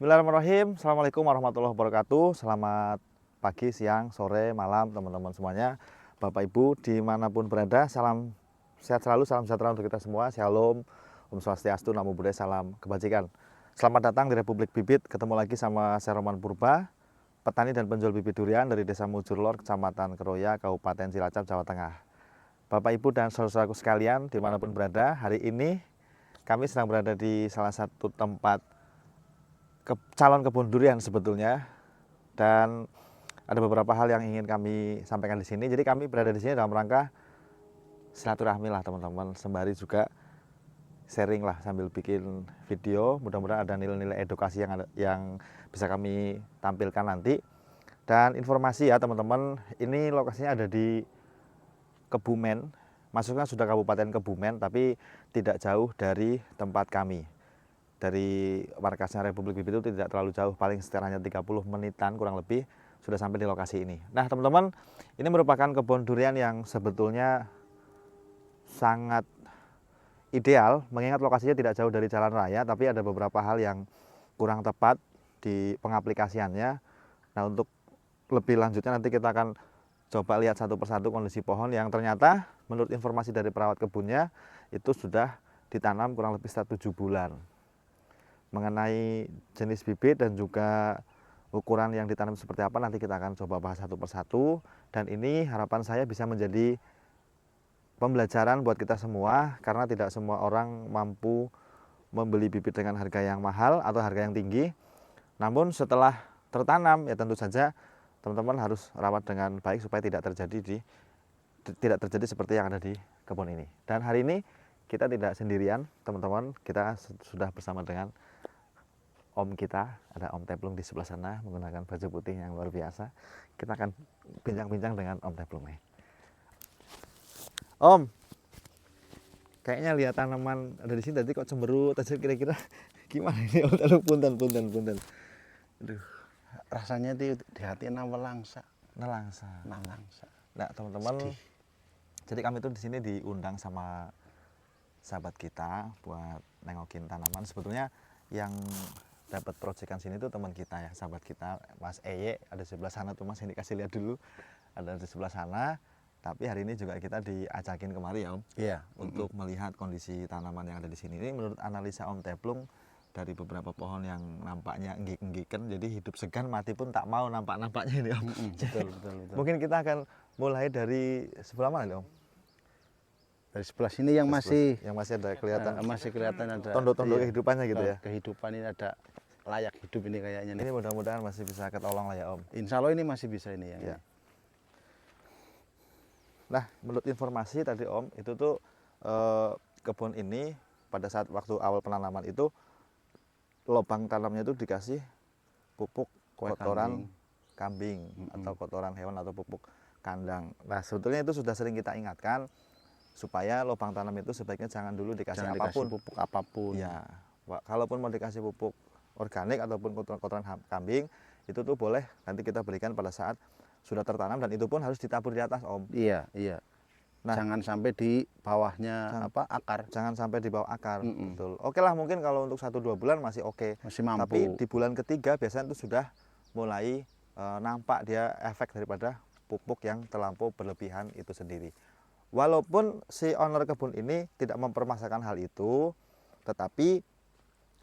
Bismillahirrahmanirrahim. Assalamualaikum warahmatullahi wabarakatuh. Selamat pagi, siang, sore, malam teman-teman semuanya. Bapak Ibu dimanapun berada, salam sehat selalu, salam sejahtera untuk kita semua. Shalom, Om Swastiastu, Namo Buddhaya, salam kebajikan. Selamat datang di Republik Bibit. Ketemu lagi sama saya Roman Purba, petani dan penjual bibit durian dari Desa Mujurlor, Kecamatan Keroya, Kabupaten Cilacap, Jawa Tengah. Bapak Ibu dan saudaraku sekalian dimanapun berada, hari ini kami sedang berada di salah satu tempat calon kebun durian sebetulnya, dan ada beberapa hal yang ingin kami sampaikan di sini. Jadi kami berada di sini dalam rangka silaturahmi lah teman-teman, sembari juga sharing lah sambil bikin video. Mudah-mudahan ada nilai-nilai edukasi yang bisa kami tampilkan nanti. Dan informasi ya teman-teman, ini lokasinya ada di Kebumen, masuknya sudah Kabupaten Kebumen, tapi tidak jauh dari tempat kami. Dari markasnya Republik Bibit itu tidak terlalu jauh, paling sekitar hanya 30 menitan kurang lebih sudah sampai di lokasi ini. Nah teman-teman, ini merupakan kebun durian yang sebetulnya sangat ideal, mengingat lokasinya tidak jauh dari jalan raya, tapi ada beberapa hal yang kurang tepat di pengaplikasiannya. Nah untuk lebih lanjutnya nanti kita akan coba lihat satu persatu kondisi pohon yang ternyata menurut informasi dari perawat kebunnya itu sudah ditanam kurang lebih sekitar 7 bulan. Mengenai jenis bibit dan juga ukuran yang ditanam seperti apa nanti kita akan coba bahas satu persatu, dan ini harapan saya bisa menjadi pembelajaran buat kita semua, karena tidak semua orang mampu membeli bibit dengan harga yang mahal atau harga yang tinggi. Namun setelah tertanam ya tentu saja teman-teman harus rawat dengan baik supaya tidak terjadi seperti yang ada di kebun ini. Dan hari ini kita tidak sendirian teman-teman, kita sudah bersama dengan Om kita, ada Om Teplung di sebelah sana menggunakan baju putih yang luar biasa. Kita akan bincang-bincang dengan Om Teplung nih. Om, kayaknya lihat tanaman ada di sini tadi kok cemberut aja, kira-kira gimana ini Om Teplung? Punten. Aduh, rasanya di hati nelangsa. Nelangsa. Nah teman-teman, jadi kami tuh di sini diundang sama sahabat kita buat nengokin tanaman. Sebetulnya yang dapat proyekan sini tuh teman kita ya, sahabat kita Mas Eye, ada di sebelah sana tuh Mas, ini kasih lihat dulu, ada di sebelah sana. Tapi hari ini juga kita diajakin kemari ya Om, Iya, untuk melihat kondisi tanaman yang ada di sini. Ini menurut analisa Om Teplung dari beberapa pohon yang nampaknya enggik-enggikan, jadi hidup segan mati pun tak mau nampak-nampaknya ini Om. betul. Mungkin kita akan mulai dari sebelah mana nih Om? Dari sebelah sini yang masih ada kelihatan ada tondok-tondok iya, kehidupannya gitu ya. kehidupan ini ada layak hidup ini kayaknya nih. Ini mudah-mudahan masih bisa ketolong lah ya Om. Insya Allah ini masih bisa ini ya. Ya. Nah menurut informasi tadi Om, itu tuh kebun ini pada saat waktu awal penanaman itu lubang tanamnya itu dikasih pupuk kotoran kambing atau kotoran hewan atau pupuk kandang. Nah sebetulnya itu sudah sering kita ingatkan supaya lubang tanam itu sebaiknya jangan dulu dikasih pupuk apapun. Ya, kalaupun mau dikasih pupuk organik ataupun kotoran kambing itu tuh boleh nanti kita berikan pada saat sudah tertanam, dan itu pun harus ditabur di atas Om. Iya. Nah, jangan sampai di bawahnya akar. Jangan sampai di bawah akar. Betul. Oke lah, mungkin kalau untuk 1-2 bulan masih oke. Masih mampu. Tapi di bulan ketiga biasanya itu sudah mulai nampak dia efek daripada pupuk yang terlampau berlebihan itu sendiri. Walaupun si owner kebun ini tidak mempermasalahkan hal itu, tetapi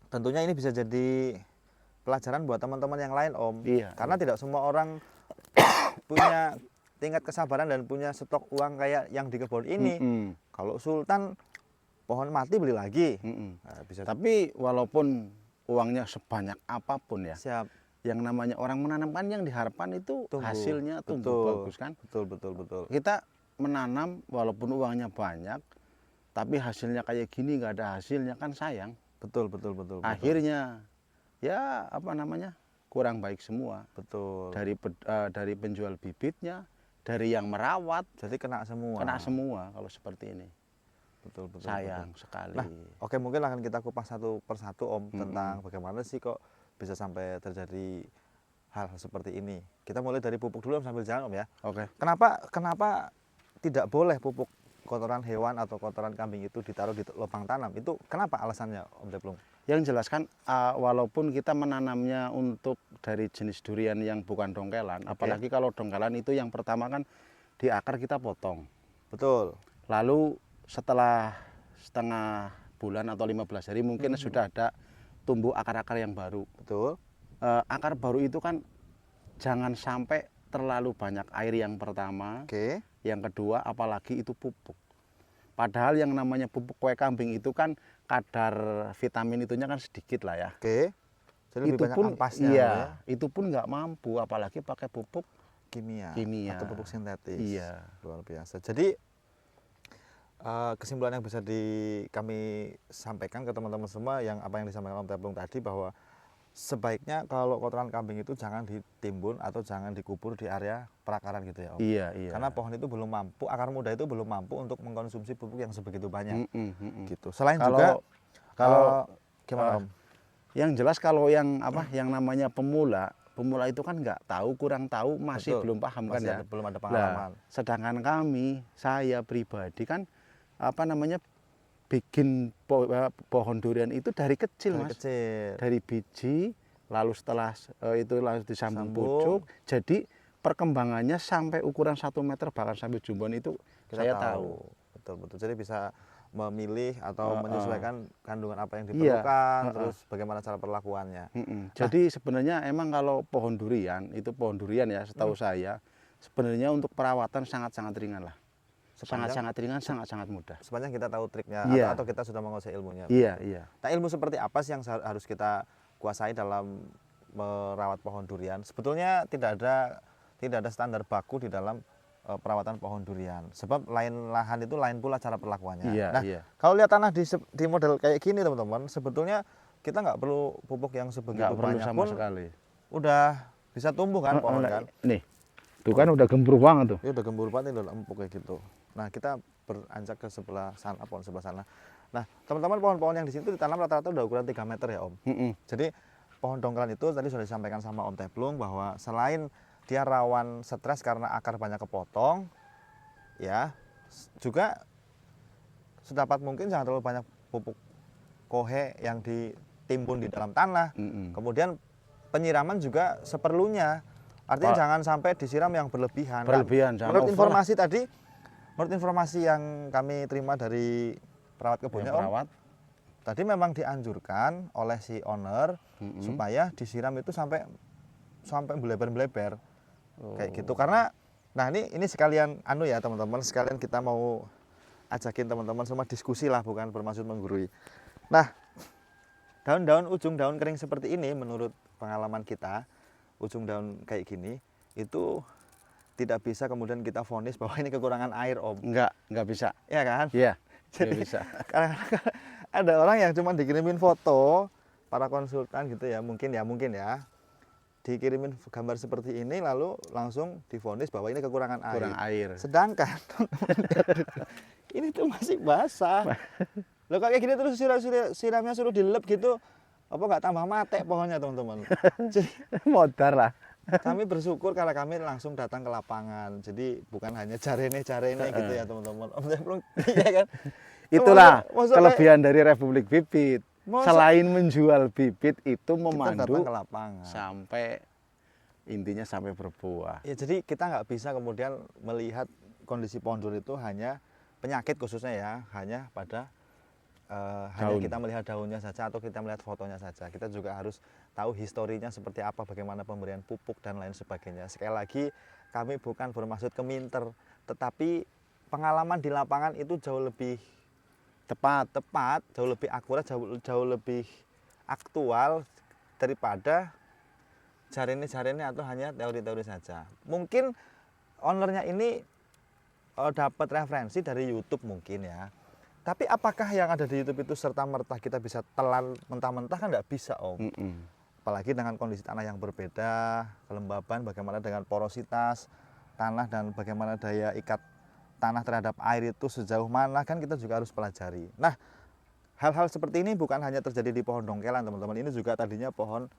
tentunya ini bisa jadi pelajaran buat teman-teman yang lain Om. Iya. Karena tidak semua orang punya tingkat kesabaran dan punya stok uang kayak yang di kebun ini. Kalau sultan pohon mati beli lagi. Nah, tapi walaupun uangnya sebanyak apapun ya, siap, yang namanya orang menanamkan yang diharapkan itu hasilnya tumbuh bagus kan. Betul. Kita menanam walaupun uangnya banyak, tapi hasilnya kayak gini nggak ada hasilnya kan sayang. Betul. Akhirnya ya kurang baik semua. Betul. Dari penjual bibitnya, dari yang merawat, jadi kena semua kalau seperti ini. Betul. Sayang sekali. Nah, oke, mungkin akan kita kupas satu persatu Om tentang bagaimana sih kok bisa sampai terjadi hal seperti ini. Kita mulai dari pupuk dulu sambil jalan Om ya. Oke. Kenapa tidak boleh pupuk kotoran hewan atau kotoran kambing itu ditaruh di lubang tanam, itu kenapa alasannya Om Teplung? Yang jelas kan walaupun kita menanamnya untuk dari jenis durian yang bukan dongkelan, apalagi kalau dongkelan itu yang pertama kan di akar kita potong. Betul. Lalu setelah setengah bulan atau 15 hari mungkin sudah ada tumbuh akar-akar yang baru. Betul. Akar baru itu kan jangan sampai terlalu banyak air yang pertama. Oke. Yang kedua apalagi itu pupuk. Padahal yang namanya pupuk kue kambing itu kan kadar vitamin itunya kan sedikit lah ya. Oke. Jadi lebih Itu banyak pun ampasnya iya, ya. itu pun nggak mampu apalagi pakai pupuk Kimia kimia. atau pupuk sintetis. Iya. Luar biasa. Jadi kesimpulan yang bisa kami sampaikan ke teman-teman semua yang apa yang disampaikan Om Teplung tadi, bahwa sebaiknya kalau kotoran kambing itu jangan ditimbun atau jangan dikubur di area perakaran gitu ya Om. Iya, iya. Karena pohon itu belum mampu, akar muda itu belum mampu untuk mengkonsumsi pupuk yang sebegitu banyak. Gitu. Selain juga kalau gimana Om? yang jelas kalau yang yang namanya pemula itu kan nggak tahu, kurang tahu, masih Betul. belum paham kan Masih ya. belum ada pengalaman. Sedangkan saya pribadi kan bikin pohon durian itu dari kecil, Dari Mas. kecil. Dari biji, lalu setelah itu lalu disambung Sambung. pucuk. Jadi perkembangannya sampai ukuran 1 meter bahkan sampai jumboan itu Kita saya tahu. Betul. Jadi bisa memilih atau menyesuaikan kandungan apa yang Iya. diperlukan, terus bagaimana cara perlakuannya. Jadi sebenarnya emang kalau pohon durian ya setahu saya sebenarnya untuk perawatan sangat-sangat ringan lah. Sangat-sangat ringan, sangat-sangat mudah. Sepanjang kita tahu triknya Iya. atau kita sudah menguasai ilmunya. Iya, Betul. iya. Nah, ilmu seperti apa sih yang harus kita kuasai dalam merawat pohon durian? Sebetulnya tidak ada standar baku di dalam perawatan pohon durian. Sebab lain lahan itu lain pula cara perlakuannya. Iya, Nah, iya. kalau lihat tanah di model kayak gini teman-teman, sebetulnya kita nggak perlu pupuk yang sebegitu Nggak perlu banyak sama pun sekali. udah bisa tumbuh kan pohon kan. Nih, tuh kan udah gembur banget tuh. Ini udah gembur banget, ini udah empuk kayak gitu. Nah, kita beranjak ke sebelah sana, pohon sebelah sana. Nah, teman-teman, pohon-pohon yang di sini ditanam rata-rata udah ukuran 3 meter ya Om. Jadi pohon dongkelan itu tadi sudah disampaikan sama Om Teplung bahwa selain dia rawan stres karena akar banyak kepotong, ya juga sedapat mungkin jangan terlalu banyak pupuk kohe yang ditimbun di dalam tanah. Kemudian penyiraman juga seperlunya. Artinya jangan sampai disiram yang berlebihan. Berlebihan, jangan Menurut over informasi tadi, menurut informasi yang kami terima dari perawat kebunnya Om, tadi memang dianjurkan oleh si owner supaya disiram itu sampai beleber-beleber. Kayak gitu. Karena nah ini sekalian ya teman-teman, sekalian kita mau ajakin teman-teman semua diskusi lah, bukan bermaksud menggurui. Nah, ujung daun kering seperti ini menurut pengalaman kita, ujung daun kayak gini itu tidak bisa kemudian kita vonis bahwa ini kekurangan air Om. Nggak bisa. Iya kan? Iya. Jadi Nggak bisa. kadang-kadang ada orang yang cuma dikirimin foto, para konsultan gitu ya, mungkin ya. Dikirimin gambar seperti ini lalu langsung divonis bahwa ini kekurangan air. Kurang air. Sedangkan ini tuh masih basah. Loh kayak gini terus siramnya suruh dilep gitu, apa nggak tambah mate pohonnya teman-teman. Jadi Modar lah. kami bersyukur karena kami langsung datang ke lapangan. Jadi bukan hanya jarene gitu ya teman-teman. Om Teplung, iya kan? Itulah Masa kelebihan dari Republik Bibit. Masa- Selain menjual bibit itu kita datang memandu ke lapangan. sampai intinya sampai berbuah. Ya, jadi kita nggak bisa kemudian melihat kondisi pohon durian itu hanya penyakit khususnya ya, hanya pada hanya Daun. kita melihat daunnya saja atau kita melihat fotonya saja. Kita juga harus tahu historinya seperti apa, bagaimana pemberian pupuk dan lain sebagainya. Sekali lagi kami bukan bermaksud keminter, tetapi pengalaman di lapangan itu jauh lebih tepat, jauh lebih akurat, jauh lebih aktual daripada jarene atau hanya teori-teori saja. Mungkin ownernya ini dapat referensi dari YouTube mungkin ya. Tapi apakah yang ada di YouTube itu serta-merta kita bisa telan mentah-mentah? Kan nggak bisa Om. Apalagi dengan kondisi tanah yang berbeda, kelembaban, bagaimana dengan porositas tanah dan bagaimana daya ikat tanah terhadap air itu sejauh mana, kan kita juga harus pelajari. Nah, hal-hal seperti ini bukan hanya terjadi di pohon dongkelan teman-teman, ini juga tadinya pohon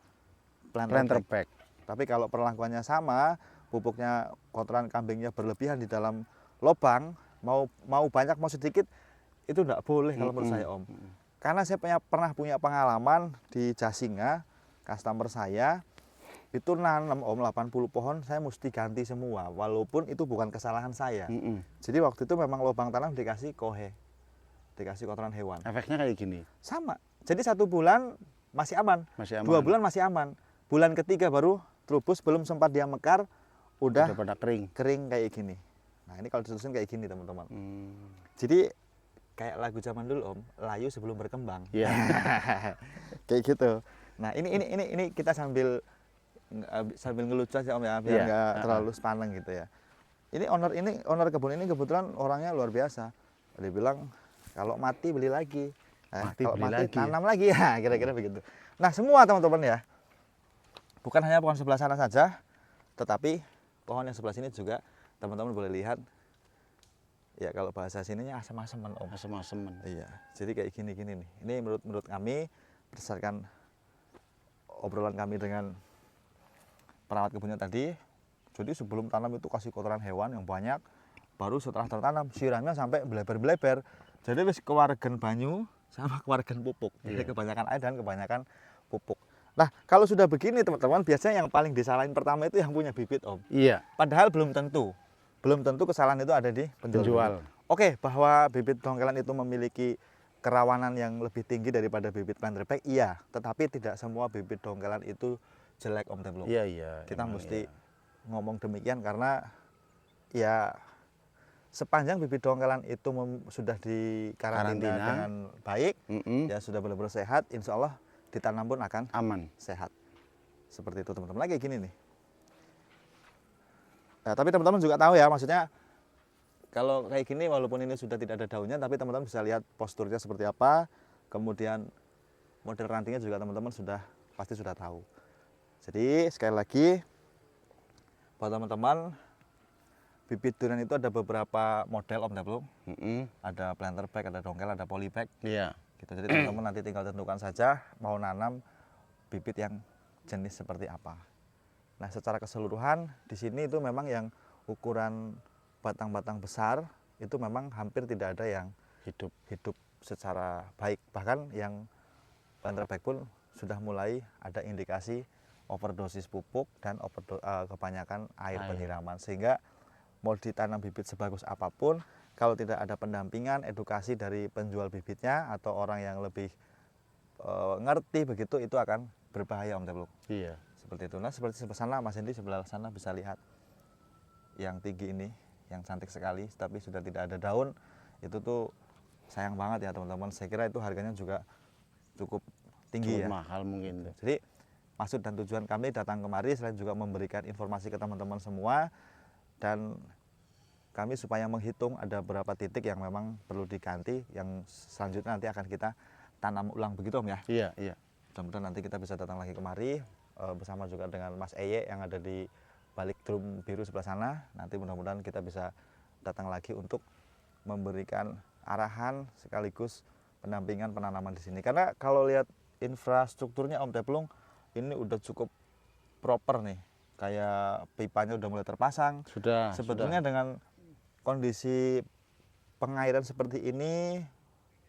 planterback. Tapi kalau perlakuannya sama, pupuknya kotoran kambingnya berlebihan di dalam lubang, Mau banyak mau sedikit itu enggak boleh kalau menurut saya Om. Karena saya pernah punya pengalaman di Jasinga, customer saya itu nanam Om 80 pohon, saya mesti ganti semua walaupun itu bukan kesalahan saya. Jadi waktu itu memang lubang tanam dikasih kohe, dikasih kotoran hewan. Efeknya kayak gini. Sama. Jadi 1 bulan masih aman, Masih aman. 2 bulan masih aman. Bulan ketiga baru terubus, belum sempat dia mekar, udah pada kering kayak gini. Nah ini kalau diterusin kayak gini teman-teman. Jadi kayak lagu zaman dulu Om, layu sebelum berkembang. Iya. Kayak gitu. Nah ini kita sambil ngelucu aja Om ya, biar nggak terlalu sepaneng gitu ya. Ini owner kebun ini kebetulan orangnya luar biasa. Dia bilang kalau mati beli lagi, kalau mati tanam lagi ya, kira-kira begitu. Nah semua teman-teman ya, bukan hanya pohon sebelah sana saja, tetapi pohon yang sebelah sini juga teman-teman boleh lihat. Ya kalau bahasa sininya asem-aseman Om. Asem-aseman. Iya. Jadi kayak gini-gini nih. Ini menurut kami berdasarkan obrolan kami dengan perawat kebunnya tadi. Jadi sebelum tanam itu kasih kotoran hewan yang banyak. Baru setelah tertanam siramnya sampai beleber-beleber. Jadi wis kewaregen banyu sama kewaregen pupuk. Jadi kebanyakan air dan kebanyakan pupuk. Nah kalau sudah begini teman-teman, biasanya yang paling disalahin pertama itu yang punya bibit Om. Iya. Padahal belum tentu kesalahan itu ada di penjual. Oke, bahwa bibit dongkelan itu memiliki kerawanan yang lebih tinggi daripada bibit planterback, iya. Tetapi tidak semua bibit dongkelan itu jelek Om Templung. Iya. Kita mesti ngomong demikian karena ya sepanjang bibit dongkelan itu sudah dikarantina dengan baik, ya sudah benar-benar sehat, insya Allah ditanam pun akan aman, sehat. Seperti itu teman-teman. Lagi gini nih. Nah, tapi teman-teman juga tahu ya, maksudnya kalau kayak gini walaupun ini sudah tidak ada daunnya, tapi teman-teman bisa lihat posturnya seperti apa, kemudian model rantingnya juga teman-teman pasti sudah tahu. Jadi sekali lagi buat teman-teman, bibit durian itu ada beberapa model Om Templung. Ada planterback, ada dongkel, ada polyback. Iya. Gitu. Jadi teman-teman nanti tinggal tentukan saja mau nanam bibit yang jenis seperti apa. Nah, secara keseluruhan di sini itu memang yang ukuran batang-batang besar itu memang hampir tidak ada yang hidup secara baik. Bahkan yang planterback pun sudah mulai ada indikasi overdosis pupuk dan kebanyakan air penyiraman. Sehingga mau ditanam bibit sebagus apapun, kalau tidak ada pendampingan, edukasi dari penjual bibitnya atau orang yang lebih ngerti begitu, itu akan berbahaya Om Templung. Iya. Seperti itu. Nah seperti sebelah sana Mas Hendi, sebelah sana bisa lihat yang tinggi ini, yang cantik sekali tapi sudah tidak ada daun. Itu tuh sayang banget ya teman-teman. Saya kira itu harganya juga cukup tinggi, cukup mahal mungkin. Jadi maksud dan tujuan kami datang kemari selain juga memberikan informasi ke teman-teman semua, dan kami supaya menghitung ada berapa titik yang memang perlu diganti, yang selanjutnya nanti akan kita tanam ulang begitu Om ya. Iya. Mudah-mudahan nanti kita bisa datang lagi kemari bersama juga dengan Mas Eye yang ada di balik drum biru sebelah sana. Nanti mudah-mudahan kita bisa datang lagi untuk memberikan arahan sekaligus pendampingan penanaman di sini. Karena kalau lihat infrastrukturnya Om Templung ini udah cukup proper nih. Kayak pipanya udah mulai terpasang. Sebetulnya dengan kondisi pengairan seperti ini,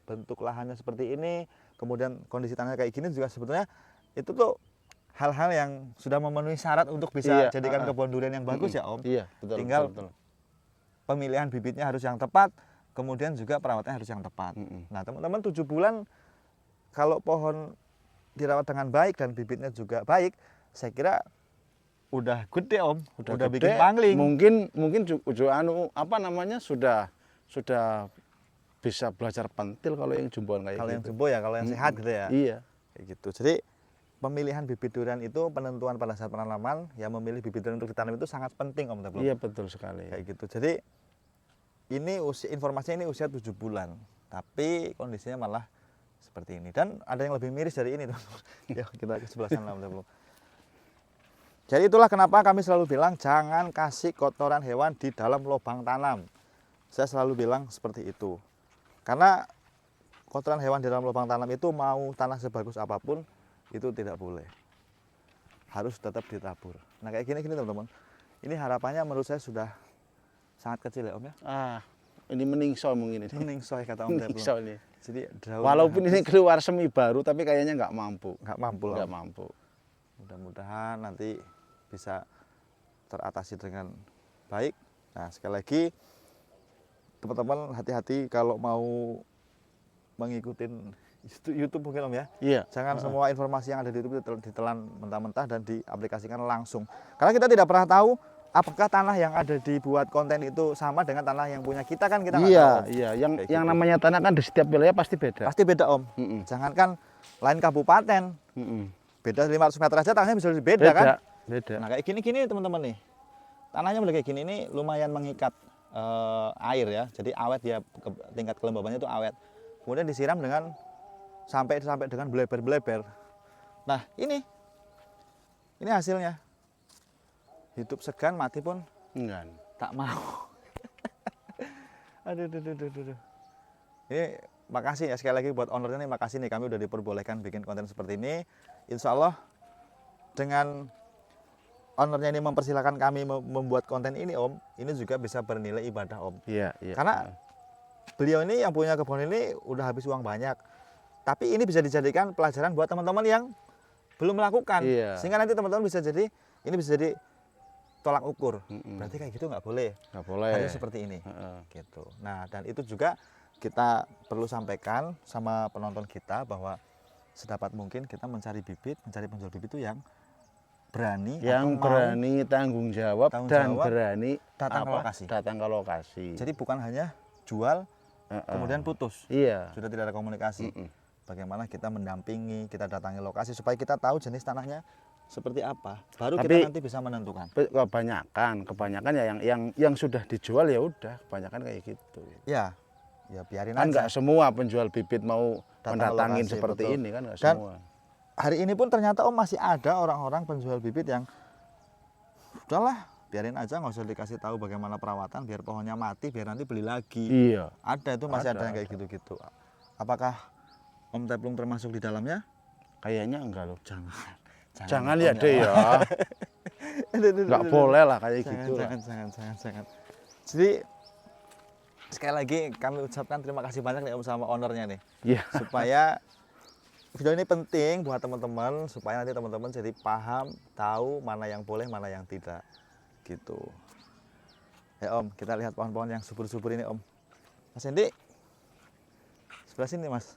bentuk lahannya seperti ini, kemudian kondisi tanahnya kayak gini juga sebetulnya itu tuh hal-hal yang sudah memenuhi syarat untuk bisa jadikan kebun durian yang bagus ya Om. Iya, betul. Tinggal betul. Pemilihan bibitnya harus yang tepat, kemudian juga perawatannya harus yang tepat. Nah teman-teman 7 bulan kalau pohon dirawat dengan baik dan bibitnya juga baik, saya kira udah gede Om, udah bikin pangling. Mungkin sudah bisa belajar pentil kalau yang jumboan kayak kalau gitu. Yang jumbo ya, kalau yang sehat gitu ya. Iya. Kayak gitu. Jadi pemilihan bibit durian itu penentuan pada saat penanaman, yang memilih bibit durian untuk ditanam itu sangat penting Om Templung. Iya betul sekali. Kayak gitu. Jadi ini informasinya ini usia 7 bulan, tapi kondisinya malah seperti ini. Dan ada yang lebih miris dari ini teman. Ya kita ke sebelah sana Om Templung. Jadi itulah kenapa kami selalu bilang jangan kasih kotoran hewan di dalam lubang tanam. Saya selalu bilang seperti itu. Karena kotoran hewan di dalam lubang tanam itu mau tanah sebagus apapun itu tidak boleh. Harus tetap ditabur. Nah kayak gini teman-teman. Ini harapannya menurut saya sudah sangat kecil ya Om ya. ini meningso mungkin ini. Meningsoy kata Om Teplung. Meningso ini. Jadi daun Walaupun ini keluar semi baru, tapi kayaknya nggak mampu. nggak mampu lah. Nggak mampu. Mudah-mudahan nanti bisa teratasi dengan baik. Nah, sekali lagi teman-teman hati-hati kalau mau mengikuti YouTube mungkin Om ya. Iya. Jangan semua informasi yang ada di YouTube ditelan mentah-mentah dan diaplikasikan langsung. Karena kita tidak pernah tahu apakah tanah yang ada dibuat konten itu sama dengan tanah yang punya kita kan kita nggak Iya, tahu. Om. iya. Yang Kayak gitu. namanya tanah kan di setiap wilayah pasti beda. Pasti beda Om. Mm-mm. Jangankan lain kabupaten, Mm-mm. beda 500 meter aja tanahnya bisa lebih beda kan. Beda. Nah kayak gini-gini teman-teman nih. Tanahnya mulai kayak gini ini lumayan mengikat air ya. Jadi awet dia tingkat kelembabannya itu awet. Kemudian disiram dengan sampai dengan beleber-beleber. Nah, ini hasilnya. Hidup segan mati pun Enggak. tak mau. aduh. Ini makasih ya sekali lagi buat ownernya nih, makasih nih kami udah diperbolehkan bikin konten seperti ini. Insya Allah dengan ownernya ini mempersilahkan kami membuat konten ini Om, ini juga bisa bernilai ibadah Om. Iya, iya. Karena beliau ini yang punya kebun ini udah habis uang banyak. Tapi ini bisa dijadikan pelajaran buat teman-teman yang belum melakukan. Iya. Sehingga nanti teman-teman bisa jadi tolak ukur. Mm-mm. Berarti kayak gitu nggak boleh. Nggak boleh. Harus seperti ini. Heeh. Gitu. Nah, dan itu juga kita perlu sampaikan sama penonton kita bahwa sedapat mungkin kita mencari penjual bibit itu yang berani, Yang atau mau berani tanggung jawab dan berani datang ke lokasi. Datang ke lokasi. Jadi bukan hanya jual kemudian putus. Iya. Sudah tidak ada komunikasi. Mm-mm. Bagaimana kita mendampingi, kita datangi lokasi supaya kita tahu jenis tanahnya seperti apa. Baru Tapi kita nanti bisa menentukan. Kebanyakan ya yang sudah dijual ya udah, kebanyakan kayak gitu. Ya biarin Kan aja. nggak semua penjual bibit mau Datang ke mendatangin lokasi, seperti betul. ini kan nggak Dan semua. hari ini pun ternyata Om masih ada orang-orang penjual bibit yang udahlah biarin aja, nggak usah dikasih tahu bagaimana perawatan biar pohonnya mati biar nanti beli lagi. Iya. Ada itu masih ada Ada, yang kayak gitu-gitu. Apakah Om Teplung termasuk di dalamnya? Kayaknya enggak loh. Jangan Ya Om, deh ya. Nggak boleh lah kayak gitu lah. Jangan. Jadi sekali lagi kami ucapkan terima kasih banyak nih Om sama ownernya nih. Iya. Supaya video ini penting buat teman-teman supaya nanti teman-teman jadi paham, tahu mana yang boleh, mana yang tidak. Gitu. Ya Om, kita lihat pohon-pohon yang subur-subur ini Om. Mas Hendi, sebelah sini Mas.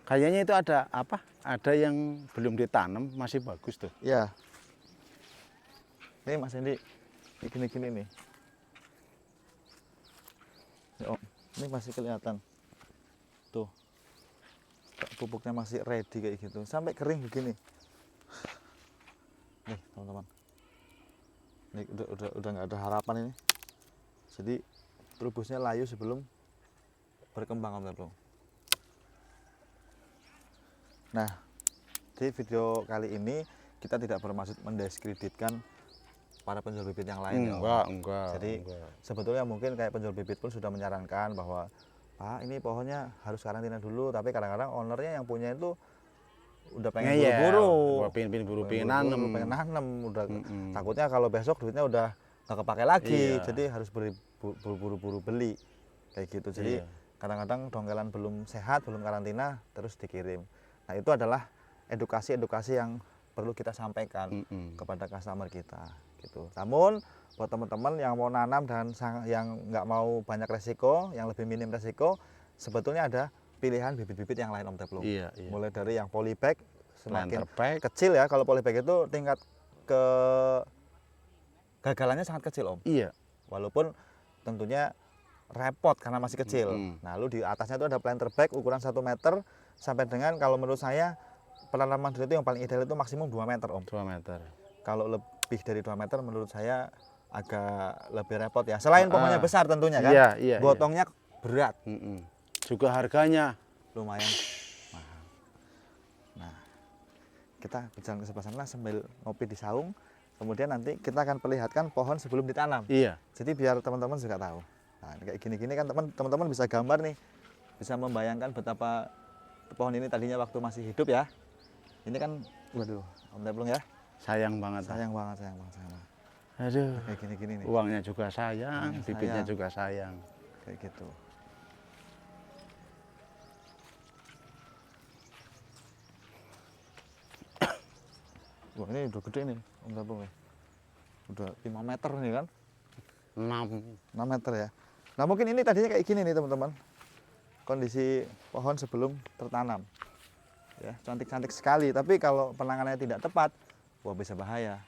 Kayaknya itu ada apa? Ada yang belum ditanam masih bagus tuh. Ya. Ini Mas Hendi, gini-gini nih. Ya Om, ini masih kelihatan. Tuh. Pupuknya masih ready kayak gitu. Sampai kering begini. Nih, teman-teman. Ini udah nggak ada harapan ini. Jadi trubusnya layu sebelum berkembang Om Teplung. Nah, di video kali ini kita tidak bermaksud mendiskreditkan para penjual bibit yang lain ya Om. Enggak. Jadi sebetulnya mungkin kayak penjual bibit pun sudah menyarankan bahwa Pak ini pohonnya harus karantina dulu, tapi kadang-kadang ownernya yang punya itu udah pengen buru-buru, pengen nanem, udah takutnya kalau besok duitnya udah nggak kepake lagi, Iya. jadi harus buru-buru beli kayak gitu. Jadi Iya. kadang-kadang dongkelan belum sehat, belum karantina, terus dikirim. Nah itu adalah edukasi yang perlu kita sampaikan kepada customer kita gitu. Namun buat teman-teman yang mau nanam dan yang nggak mau banyak resiko, yang lebih minim resiko, sebetulnya ada pilihan bibit-bibit yang lain Om Teplung. Iya. Mulai dari yang polybag semakin Terbaik. kecil ya, kalau polybag itu tingkat kegagalannya sangat kecil Om. Iya. Walaupun tentunya repot karena masih kecil. Nah, lalu di atasnya itu ada planter bag ukuran 1 meter sampai dengan kalau menurut saya penanaman itu yang paling ideal itu maksimum 2 meter Om. 2 meter. Kalau lebih dari 2 meter menurut saya agak lebih repot ya. Selain pohonnya besar tentunya kan. Iya. Gotongnya berat. Juga harganya Lumayan mahal. Nah, kita berjalan ke sebelah sana sambil ngopi di saung. Kemudian nanti kita akan perlihatkan pohon sebelum ditanam. Iya. Jadi biar teman-teman juga tahu. Nah, kayak gini-gini kan teman-teman bisa gambar nih. Bisa membayangkan betapa pohon ini tadinya waktu masih hidup ya. Ini kan waduh, Om Teplung ya. Sayang banget. Sayang banget. Aduh. Kayak gini-gini nih. Uangnya juga sayang, Uangnya bibitnya sayang. juga sayang. kayak gitu. Wah, ini udah gede nih Om Tabung ya. Udah 5 meter nih kan. 6 meter ya. Nah mungkin ini tadinya kayak gini nih teman-teman, kondisi pohon sebelum tertanam ya, cantik-cantik sekali, tapi kalau penanganannya tidak tepat, wah bisa bahaya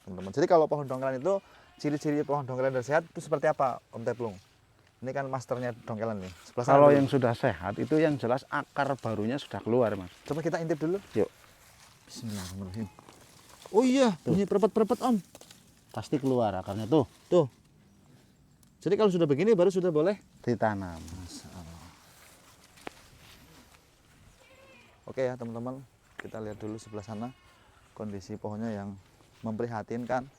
teman-teman. Jadi kalau pohon dongkelan itu, ciri-ciri pohon dongkelan dan sehat itu seperti apa Om Teplung? Ini kan masternya dongkelan nih. Sebelah sana Kalau dulu. yang sudah sehat itu yang jelas akar barunya sudah keluar, Mas. Coba kita intip dulu. Yuk. Bismillahirrahmanirrahim. Oh iya, bunyi perpet-perpet Om. Pasti keluar akarnya tuh. Tuh. Jadi kalau sudah begini baru sudah boleh Ditanam. Oke ya teman-teman, kita lihat dulu sebelah sana kondisi pohonnya yang memprihatinkan.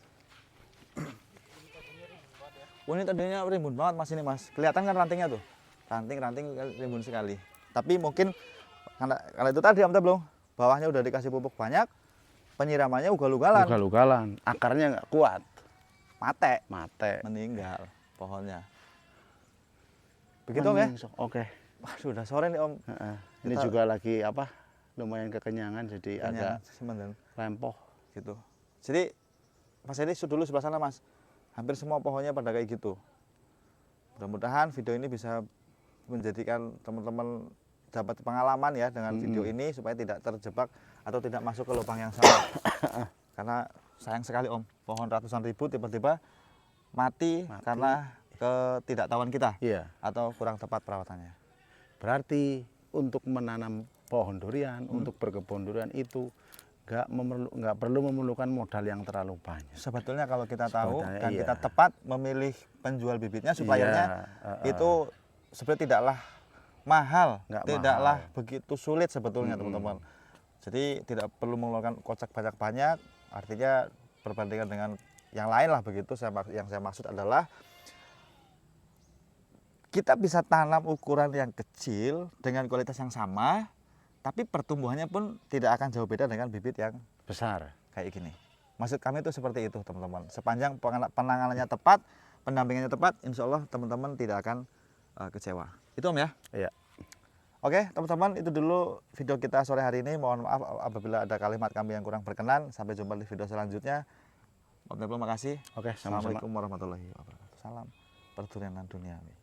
Wah ini tadinya rimbun banget Mas ini Mas, kelihatan kan rantingnya tuh, ranting rimbun sekali. Tapi mungkin karena itu tadi Om Teplung, bawahnya udah dikasih pupuk banyak, penyiramannya ugal-ugalan, Ugal-ugalan. Akarnya nggak kuat. mate, Meninggal. pohonnya. Begitu Om ya? Oke. Waduh udah sore nih Om. Ini Kita- juga lagi apa? Lumayan kekenyangan jadi Kenyang, agak sebentar. rempoh. Gitu. Jadi Mas Edi dulu sebelah sana Mas, hampir semua pohonnya pada kayak gitu. Mudah-mudahan video ini bisa menjadikan teman-teman dapat pengalaman ya dengan video ini supaya tidak terjebak atau tidak masuk ke lubang yang sama. Karena sayang sekali Om, pohon ratusan ribu tiba-tiba mati karena ketidaktahuan kita Iya. atau kurang tepat perawatannya. Berarti untuk menanam pohon durian, untuk berkebun durian itu nggak perlu memerlukan modal yang terlalu banyak. Sebetulnya kalau kita tahu Sebetulnya dan iya. kita tepat memilih penjual bibitnya, suppliernya itu sebenarnya tidaklah mahal, Nggak tidaklah mahal. begitu sulit sebetulnya teman-teman. Jadi tidak perlu mengeluarkan kocek banyak-banyak, artinya perbandingan dengan yang lain lah begitu. Yang saya maksud adalah kita bisa tanam ukuran yang kecil dengan kualitas yang sama, tapi pertumbuhannya pun tidak akan jauh beda dengan bibit yang Besar. kayak gini. Maksud kami itu seperti itu teman-teman. Sepanjang penanganannya tepat, pendampingannya tepat, insya Allah teman-teman tidak akan kecewa. Itu Om ya? Iya. Oke teman-teman, itu dulu video kita sore hari ini. Mohon maaf apabila ada kalimat kami yang kurang berkenan. Sampai jumpa di video selanjutnya. Om Teplung makasih. Oke, sama-sama. Assalamualaikum warahmatullahi wabarakatuh. Salam perdurianan duniawi.